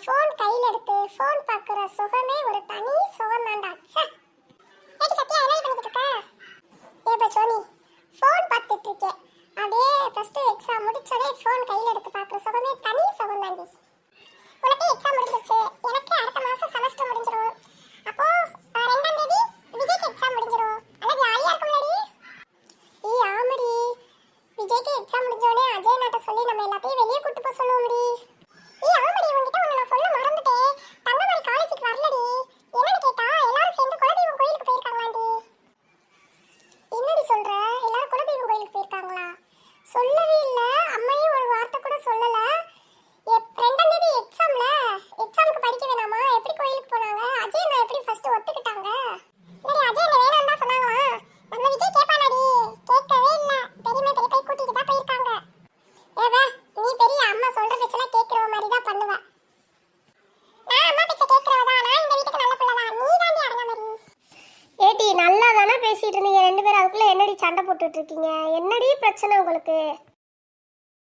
Phone கையில எடுத்து phone பார்க்குற சுகமே ஒரு தனி சுகம் தான்டா. ஏடி சத்யா என்ன பண்ணிட்டு இருக்க? ஏப்பா சோனி ஃபோன் பார்த்துட்டு இருக்கேன். அப்படியே ஃபர்ஸ்ட் எக்ஸாம் முடிச்சோடே ஃபோன் கையில எடுத்து பார்க்குற சுகமே தனி சுகம் தாண்டி. உனக்கு எக்ஸாம் முடிஞ்சிருச்சு, எனக்கு அடுத்த மாசம் செமஸ்டர் முடிஞ்சிரும். அப்போ 2ஆம் தேதி விஜய்க்கு எக்ஸாம் முடிஞ்சிரும். அதான் ஜாலியா இருக்கும்லடி. ஏய் ஆமாடி, விஜய்க்கு எக்ஸாம் முடிஞ்சோடனே அஜய் நாட்ட சொல்லி நம்ம எல்லாத்தையும் வெளியே கூட்டு போக சொல்லுவோம்டி. ஏய் ஆமாடி, உன்கிட்ட ஒன்று நான் சொல்ல மறந்துட்டேன். தங்கமணி காலேஜுக்கு வரலடி. என்னன்னு கேட்டா எல்லாரும் சேர்ந்து குலதெய்வம் கோயிலுக்கு போயிருக்காங்களாண்டி. என்னடி சொல்ற? எல்லாரும் குலதெய்வம் கோயிலுக்கு போயிருக்காங்களா? சொல்லவே இல்ல. அம்மையும் ஒரு வார்த்தை கூட சொல்லல. 2ஆம் தேதி எக்ஸாமுக்கு படிக்க வேணாமா? எப்படி கோயிலுக்கு போனாங்க? அஜய் நான் எப்படி ஃபர்ஸ்ட் ஒத்துக்கிட்டாங்க? இல்லடி அஜய் என்ன வேணாம் தான் சொன்னாங்களா? நம்ம விஜய் கேட்பானாடி. கேட்கவே இல்ல. பெரியம்மா பெரிய போய் கூட்டிட்டு தான் போயிருக்காங்க. ஏவா நீ பெரிய அம்மா சொல்ற பேச்செல்லாம் கேட்கிற மாதிரி தான் பண்ணுவ. நான் அம்மா பேச்ச கேட்கறவ தான். நான் இந்த வீட்டுக்கு நல்ல பிள்ளை தான். நீ தாண்டி அடங்க மாதிரி. ஏடி நல்லா தானே பேசிட்டு இருந்தீங்க ரெண்டு பேரும், அதுக்குள்ள என்னடி சண்டை போட்டுட்டு இருக்கீங்க? என்னடி பிரச்சனை உங்களுக்கு?